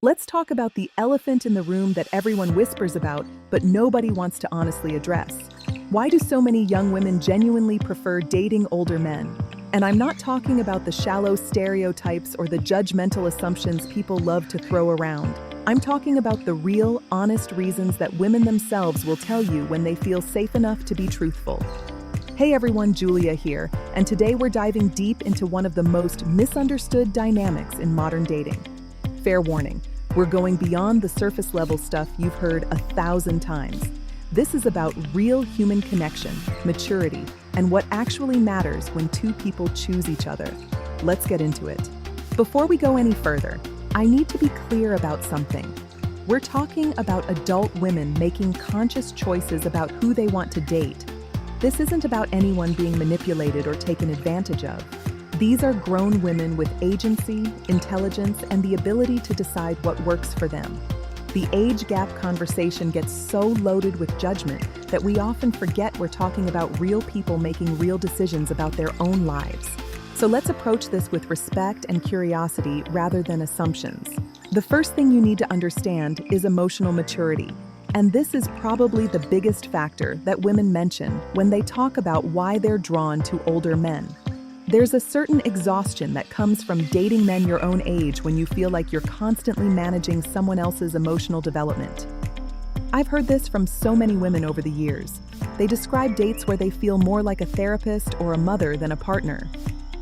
Let's talk about the elephant in the room that everyone whispers about, but nobody wants to honestly address. Why do so many young women genuinely prefer dating older men? And I'm not talking about the shallow stereotypes or the judgmental assumptions people love to throw around. I'm talking about the real, honest reasons that women themselves will tell you when they feel safe enough to be truthful. Hey everyone, Julia here, and today we're diving deep into one of the most misunderstood dynamics in modern dating. Fair warning, we're going beyond the surface level stuff you've heard 1,000 times. This is about real human connection, maturity, and what actually matters when two people choose each other. Let's get into it. Before we go any further, I need to be clear about something. We're talking about adult women making conscious choices about who they want to date. This isn't about anyone being manipulated or taken advantage of. These are grown women with agency, intelligence, and the ability to decide what works for them. The age gap conversation gets so loaded with judgment that we often forget we're talking about real people making real decisions about their own lives. So let's approach this with respect and curiosity rather than assumptions. The first thing you need to understand is emotional maturity. And this is probably the biggest factor that women mention when they talk about why they're drawn to older men. There's a certain exhaustion that comes from dating men your own age when you feel like you're constantly managing someone else's emotional development. I've heard this from so many women over the years. They describe dates where they feel more like a therapist or a mother than a partner.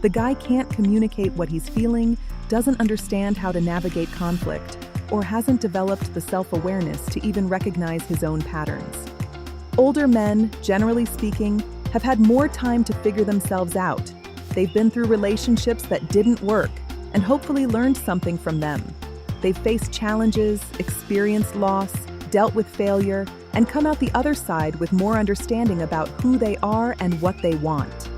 The guy can't communicate what he's feeling, doesn't understand how to navigate conflict, or hasn't developed the self-awareness to even recognize his own patterns. Older men, generally speaking, have had more time to figure themselves out. They've been through relationships that didn't work and hopefully learned something from them. They've faced challenges, experienced loss, dealt with failure, and come out the other side with more understanding about who they are and what they want.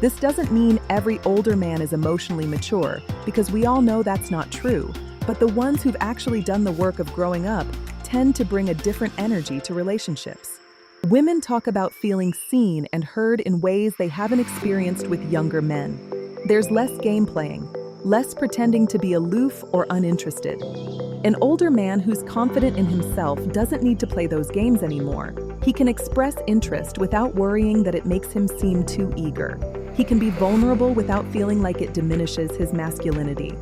This doesn't mean every older man is emotionally mature, because we all know that's not true, but the ones who've actually done the work of growing up tend to bring a different energy to relationships. Women talk about feeling seen and heard in ways they haven't experienced with younger men. There's less game playing, less pretending to be aloof or uninterested. An older man who's confident in himself doesn't need to play those games anymore. He can express interest without worrying that it makes him seem too eager. He can be vulnerable without feeling like it diminishes his masculinity.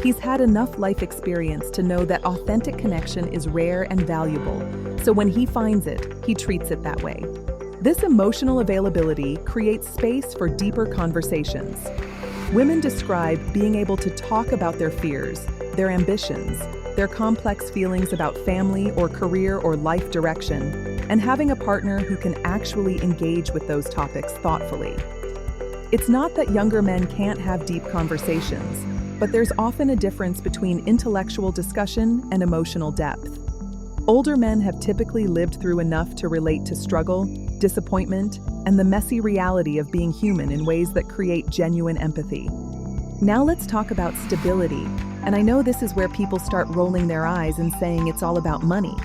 He's had enough life experience to know that authentic connection is rare and valuable, so when he finds it, he treats it that way. This emotional availability creates space for deeper conversations. Women describe being able to talk about their fears, their ambitions, their complex feelings about family or career or life direction, and having a partner who can actually engage with those topics thoughtfully. It's not that younger men can't have deep conversations, but there's often a difference between intellectual discussion and emotional depth. Older men have typically lived through enough to relate to struggle, disappointment, and the messy reality of being human in ways that create genuine empathy. Now let's talk about stability, and I know this is where people start rolling their eyes and saying it's all about money.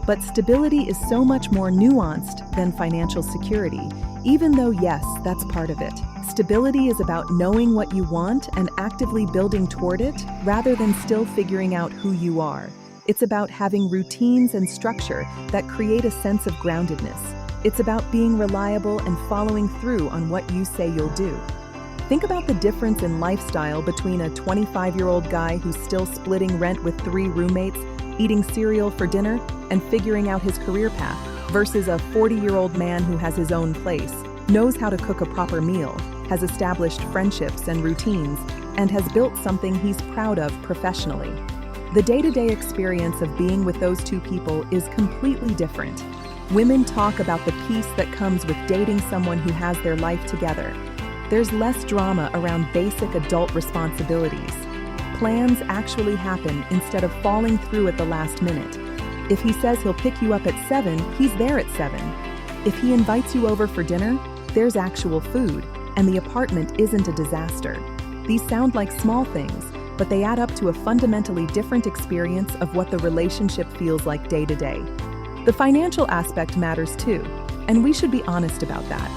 But stability is so much more nuanced than financial security, even though yes, that's part of it. Stability is about knowing what you want and actively building toward it, rather than still figuring out who you are. It's about having routines and structure that create a sense of groundedness. It's about being reliable and following through on what you say you'll do. Think about the difference in lifestyle between a 25-year-old guy who's still splitting rent with 3 roommates, eating cereal for dinner, and figuring out his career path, versus a 40-year-old man who has his own place, knows how to cook a proper meal, has established friendships and routines, and has built something he's proud of professionally. The day-to-day experience of being with those two people is completely different. Women talk about the peace that comes with dating someone who has their life together. There's less drama around basic adult responsibilities. Plans actually happen instead of falling through at the last minute. If he says he'll pick you up at 7, he's there at 7. If he invites you over for dinner, there's actual food, and the apartment isn't a disaster. These sound like small things, but they add up to a fundamentally different experience of what the relationship feels like day to day. The financial aspect matters too, and we should be honest about that.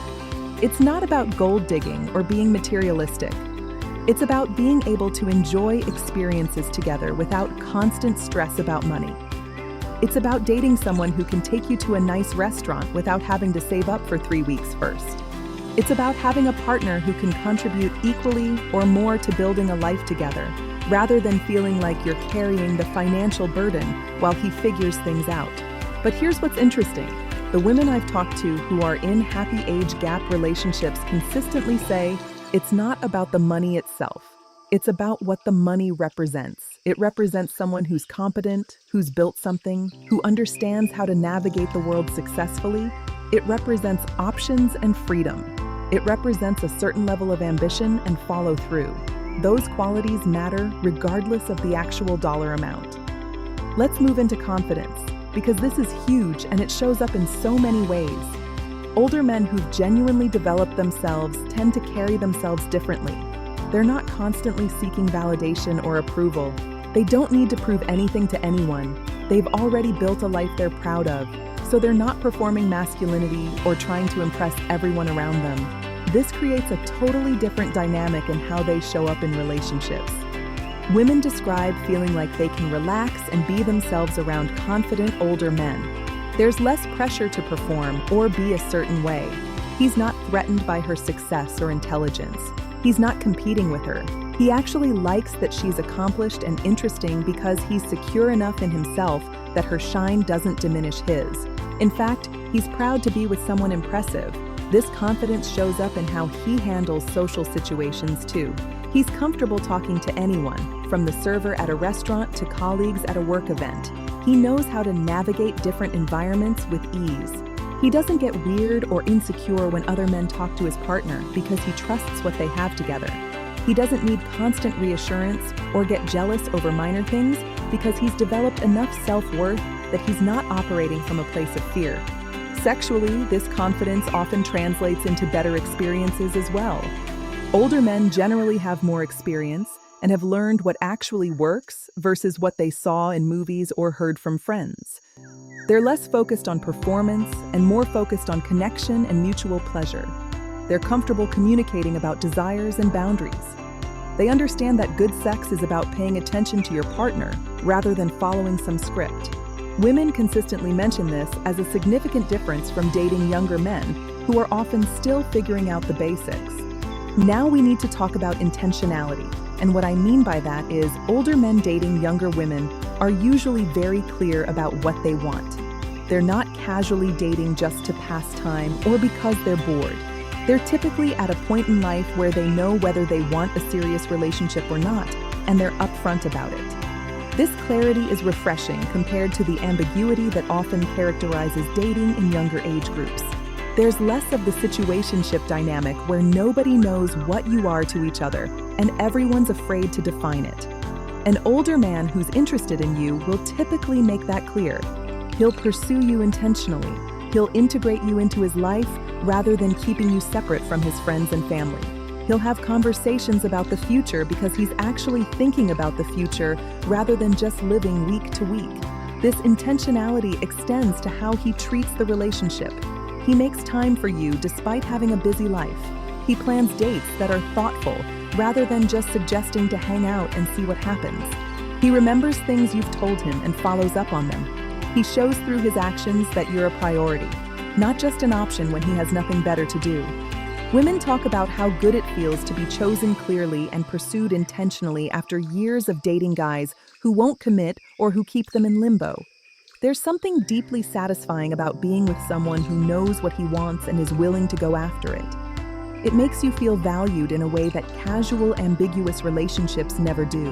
It's not about gold digging or being materialistic. It's about being able to enjoy experiences together without constant stress about money. It's about dating someone who can take you to a nice restaurant without having to save up for 3 weeks first. It's about having a partner who can contribute equally or more to building a life together, rather than feeling like you're carrying the financial burden while he figures things out. But here's what's interesting. The women I've talked to who are in happy age gap relationships consistently say it's not about the money itself. It's about what the money represents. It represents someone who's competent, who's built something, who understands how to navigate the world successfully. It represents options and freedom. It represents a certain level of ambition and follow through. Those qualities matter regardless of the actual dollar amount. Let's move into confidence, because this is huge and it shows up in so many ways. Older men who've genuinely developed themselves tend to carry themselves differently. They're not constantly seeking validation or approval. They don't need to prove anything to anyone. They've already built a life they're proud of, so they're not performing masculinity or trying to impress everyone around them. This creates a totally different dynamic in how they show up in relationships. Women describe feeling like they can relax and be themselves around confident older men. There's less pressure to perform or be a certain way. He's not threatened by her success or intelligence. He's not competing with her. He actually likes that she's accomplished and interesting because he's secure enough in himself that her shine doesn't diminish his. In fact, he's proud to be with someone impressive. This confidence shows up in how he handles social situations too. He's comfortable talking to anyone, from the server at a restaurant to colleagues at a work event. He knows how to navigate different environments with ease. He doesn't get weird or insecure when other men talk to his partner because he trusts what they have together. He doesn't need constant reassurance or get jealous over minor things because he's developed enough self-worth that he's not operating from a place of fear. Sexually, this confidence often translates into better experiences as well. Older men generally have more experience and have learned what actually works versus what they saw in movies or heard from friends. They're less focused on performance and more focused on connection and mutual pleasure. They're comfortable communicating about desires and boundaries. They understand that good sex is about paying attention to your partner rather than following some script. Women consistently mention this as a significant difference from dating younger men who are often still figuring out the basics. Now we need to talk about intentionality. And what I mean by that is older men dating younger women are usually very clear about what they want. They're not casually dating just to pass time or because they're bored. They're typically at a point in life where they know whether they want a serious relationship or not, and they're upfront about it. This clarity is refreshing compared to the ambiguity that often characterizes dating in younger age groups. There's less of the situationship dynamic where nobody knows what you are to each other and everyone's afraid to define it. An older man who's interested in you will typically make that clear. He'll pursue you intentionally. He'll integrate you into his life rather than keeping you separate from his friends and family. He'll have conversations about the future because he's actually thinking about the future rather than just living week to week. This intentionality extends to how he treats the relationship. He makes time for you despite having a busy life. He plans dates that are thoughtful rather than just suggesting to hang out and see what happens. He remembers things you've told him and follows up on them. He shows through his actions that you're a priority, not just an option when he has nothing better to do. Women talk about how good it feels to be chosen clearly and pursued intentionally after years of dating guys who won't commit or who keep them in limbo. There's something deeply satisfying about being with someone who knows what he wants and is willing to go after it. It makes you feel valued in a way that casual, ambiguous relationships never do.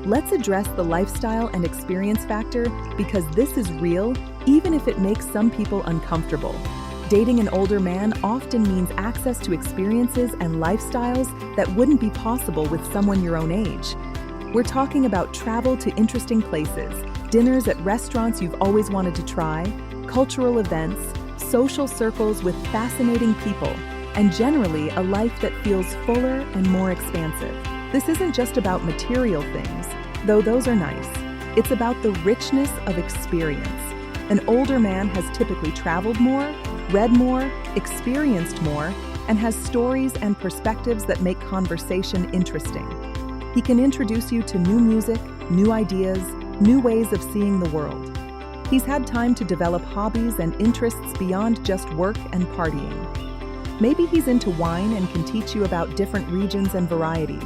Let's address the lifestyle and experience factor because this is real, even if it makes some people uncomfortable. Dating an older man often means access to experiences and lifestyles that wouldn't be possible with someone your own age. We're talking about travel to interesting places, dinners at restaurants you've always wanted to try, cultural events, social circles with fascinating people, and generally a life that feels fuller and more expansive. This isn't just about material things, though those are nice. It's about the richness of experience. An older man has typically traveled more, read more, experienced more, and has stories and perspectives that make conversation interesting. He can introduce you to new music, new ideas, new ways of seeing the world. He's had time to develop hobbies and interests beyond just work and partying. Maybe he's into wine and can teach you about different regions and varieties.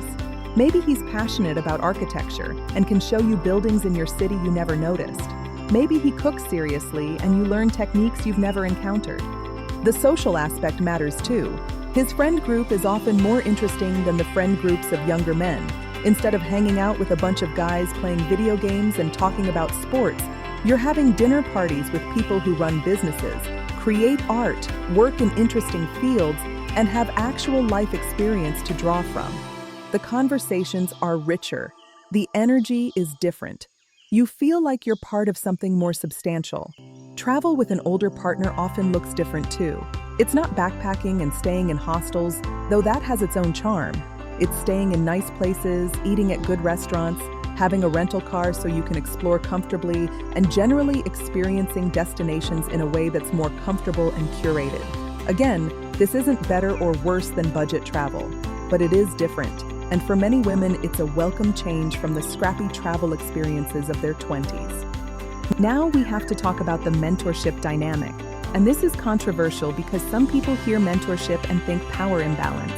Maybe he's passionate about architecture and can show you buildings in your city you never noticed. Maybe he cooks seriously and you learn techniques you've never encountered. The social aspect matters too. His friend group is often more interesting than the friend groups of younger men. Instead of hanging out with a bunch of guys playing video games and talking about sports, you're having dinner parties with people who run businesses, create art, work in interesting fields, and have actual life experience to draw from. The conversations are richer. The energy is different. You feel like you're part of something more substantial. Travel with an older partner often looks different too. It's not backpacking and staying in hostels, though that has its own charm. It's staying in nice places, eating at good restaurants, having a rental car so you can explore comfortably, and generally experiencing destinations in a way that's more comfortable and curated. Again, this isn't better or worse than budget travel, but it is different. And for many women, it's a welcome change from the scrappy travel experiences of their 20s. Now we have to talk about the mentorship dynamic. And this is controversial because some people hear mentorship and think power imbalance.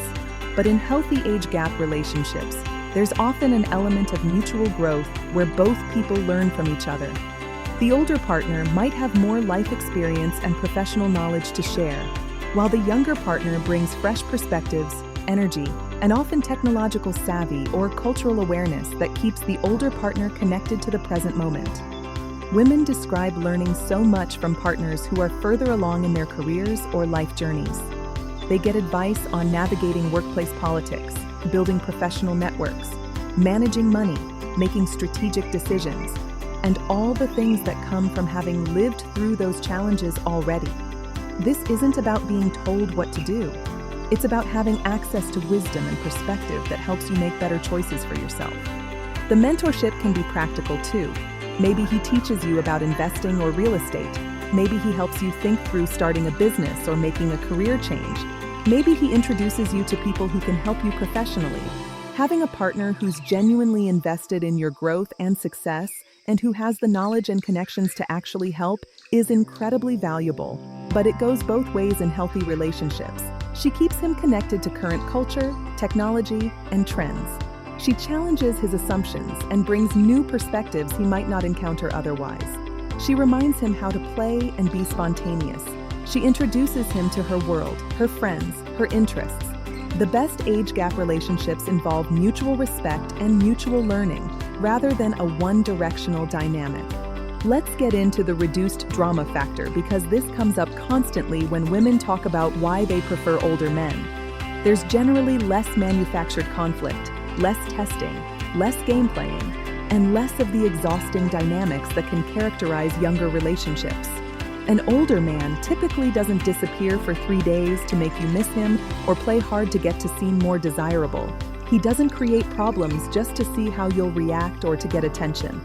But in healthy age gap relationships, there's often an element of mutual growth where both people learn from each other. The older partner might have more life experience and professional knowledge to share, while the younger partner brings fresh perspectives, energy, and often technological savvy or cultural awareness that keeps the older partner connected to the present moment. Women describe learning so much from partners who are further along in their careers or life journeys. They get advice on navigating workplace politics, building professional networks, managing money, making strategic decisions, and all the things that come from having lived through those challenges already. This isn't about being told what to do. It's about having access to wisdom and perspective that helps you make better choices for yourself. The mentorship can be practical too. Maybe he teaches you about investing or real estate. Maybe he helps you think through starting a business or making a career change. Maybe he introduces you to people who can help you professionally. Having a partner who's genuinely invested in your growth and success and who has the knowledge and connections to actually help is incredibly valuable. But it goes both ways in healthy relationships. She keeps him connected to current culture, technology, and trends. She challenges his assumptions and brings new perspectives he might not encounter otherwise. She reminds him how to play and be spontaneous. She introduces him to her world, her friends, her interests. The best age gap relationships involve mutual respect and mutual learning, rather than a one-directional dynamic. Let's get into the reduced drama factor because this comes up constantly when women talk about why they prefer older men. There's generally less manufactured conflict, less testing, less game playing, and less of the exhausting dynamics that can characterize younger relationships. An older man typically doesn't disappear for 3 days to make you miss him or play hard to get to seem more desirable. He doesn't create problems just to see how you'll react or to get attention.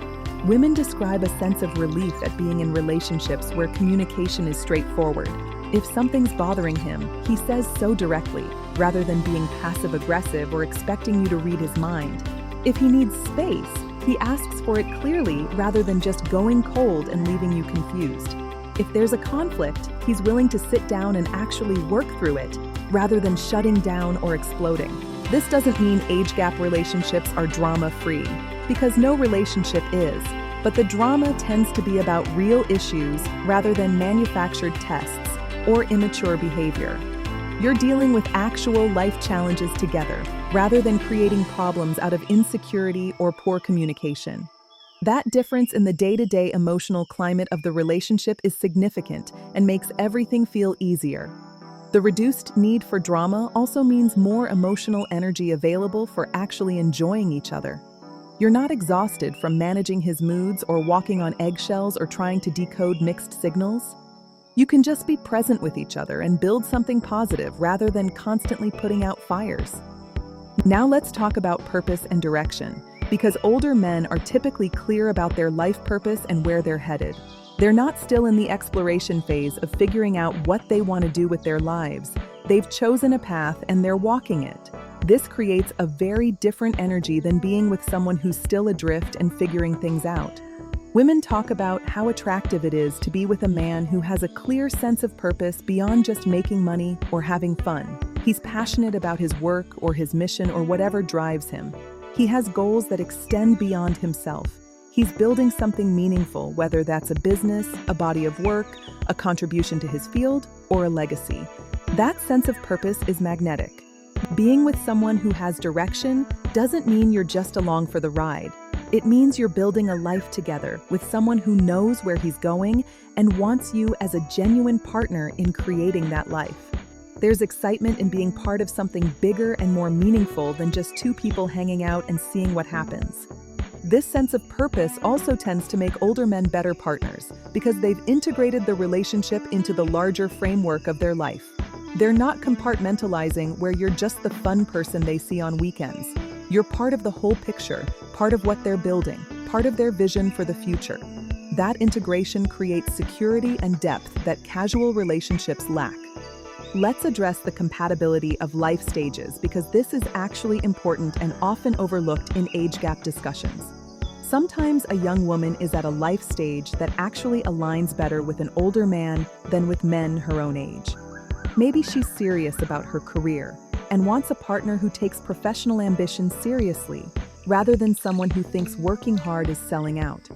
Women describe a sense of relief at being in relationships where communication is straightforward. If something's bothering him, he says so directly, rather than being passive-aggressive or expecting you to read his mind. If he needs space, he asks for it clearly rather than just going cold and leaving you confused. If there's a conflict, he's willing to sit down and actually work through it, rather than shutting down or exploding. This doesn't mean age gap relationships are drama-free, because no relationship is, but the drama tends to be about real issues rather than manufactured tests or immature behavior. You're dealing with actual life challenges together, rather than creating problems out of insecurity or poor communication. That difference in the day-to-day emotional climate of the relationship is significant and makes everything feel easier. The reduced need for drama also means more emotional energy available for actually enjoying each other. You're not exhausted from managing his moods or walking on eggshells or trying to decode mixed signals. You can just be present with each other and build something positive rather than constantly putting out fires. Now let's talk about purpose and direction, because older men are typically clear about their life purpose and where they're headed. They're not still in the exploration phase of figuring out what they want to do with their lives. They've chosen a path and they're walking it. This creates a very different energy than being with someone who's still adrift and figuring things out. Women talk about how attractive it is to be with a man who has a clear sense of purpose beyond just making money or having fun. He's passionate about his work or his mission or whatever drives him. He has goals that extend beyond himself. He's building something meaningful, whether that's a business, a body of work, a contribution to his field, or a legacy. That sense of purpose is magnetic. Being with someone who has direction doesn't mean you're just along for the ride. It means you're building a life together with someone who knows where he's going and wants you as a genuine partner in creating that life. There's excitement in being part of something bigger and more meaningful than just two people hanging out and seeing what happens. This sense of purpose also tends to make older men better partners because they've integrated the relationship into the larger framework of their life. They're not compartmentalizing where you're just the fun person they see on weekends. You're part of the whole picture, part of what they're building, part of their vision for the future. That integration creates security and depth that casual relationships lack. Let's address the compatibility of life stages because this is actually important and often overlooked in age gap discussions. Sometimes a young woman is at a life stage that actually aligns better with an older man than with men her own age. Maybe she's serious about her career and wants a partner who takes professional ambition seriously, rather than someone who thinks working hard is selling out.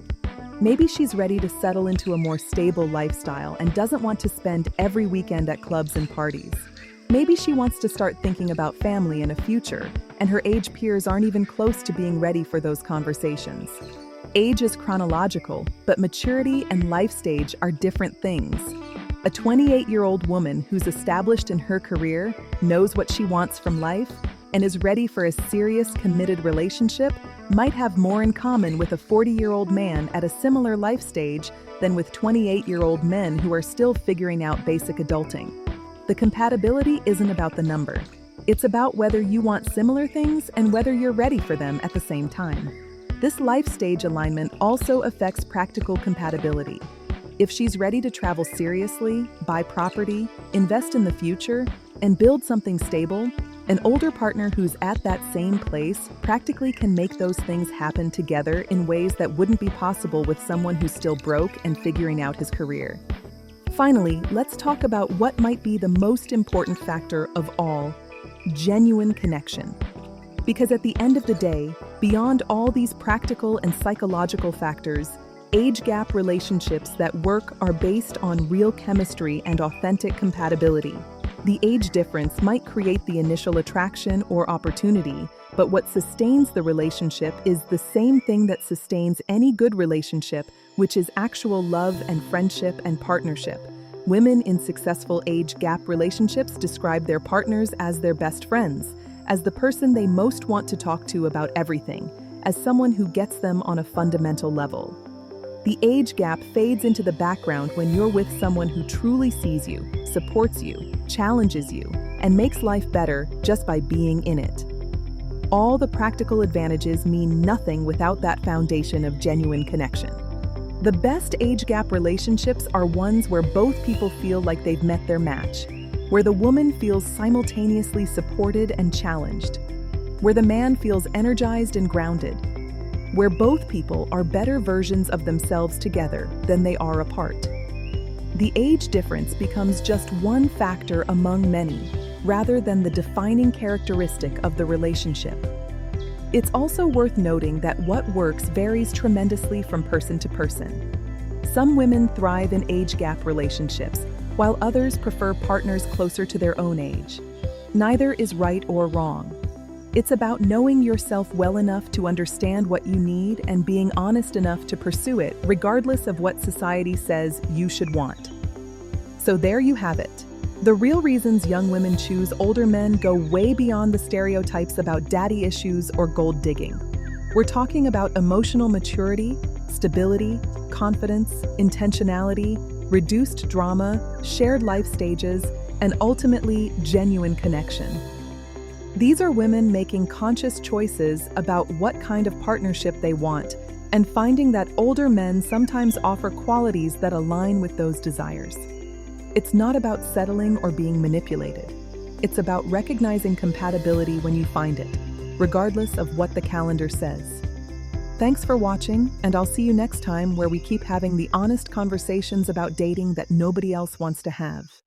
Maybe she's ready to settle into a more stable lifestyle and doesn't want to spend every weekend at clubs and parties. Maybe she wants to start thinking about family and a future, and her age peers aren't even close to being ready for those conversations. Age is chronological, but maturity and life stage are different things. A 28-year-old woman who's established in her career, knows what she wants from life, and is ready for a serious, committed relationship might have more in common with a 40-year-old man at a similar life stage than with 28-year-old men who are still figuring out basic adulting. The compatibility isn't about the number. It's about whether you want similar things and whether you're ready for them at the same time. This life stage alignment also affects practical compatibility. If she's ready to travel seriously, buy property, invest in the future, and build something stable, an older partner who's at that same place practically can make those things happen together in ways that wouldn't be possible with someone who's still broke and figuring out his career. Finally, let's talk about what might be the most important factor of all: genuine connection. Because at the end of the day, beyond all these practical and psychological factors, age gap relationships that work are based on real chemistry and authentic compatibility. The age difference might create the initial attraction or opportunity, but what sustains the relationship is the same thing that sustains any good relationship, which is actual love and friendship and partnership. Women in successful age gap relationships describe their partners as their best friends, as the person they most want to talk to about everything, as someone who gets them on a fundamental level. The age gap fades into the background when you're with someone who truly sees you, supports you, challenges you, and makes life better just by being in it. All the practical advantages mean nothing without that foundation of genuine connection. The best age gap relationships are ones where both people feel like they've met their match, where the woman feels simultaneously supported and challenged, where the man feels energized and grounded, where both people are better versions of themselves together than they are apart. The age difference becomes just one factor among many, rather than the defining characteristic of the relationship. It's also worth noting that what works varies tremendously from person to person. Some women thrive in age gap relationships, while others prefer partners closer to their own age. Neither is right or wrong. It's about knowing yourself well enough to understand what you need and being honest enough to pursue it, regardless of what society says you should want. So there you have it. The real reasons young women choose older men go way beyond the stereotypes about daddy issues or gold digging. We're talking about emotional maturity, stability, confidence, intentionality, reduced drama, shared life stages, and ultimately genuine connection. These are women making conscious choices about what kind of partnership they want and finding that older men sometimes offer qualities that align with those desires. It's not about settling or being manipulated. It's about recognizing compatibility when you find it, regardless of what the calendar says. Thanks for watching, and I'll see you next time where we keep having the honest conversations about dating that nobody else wants to have.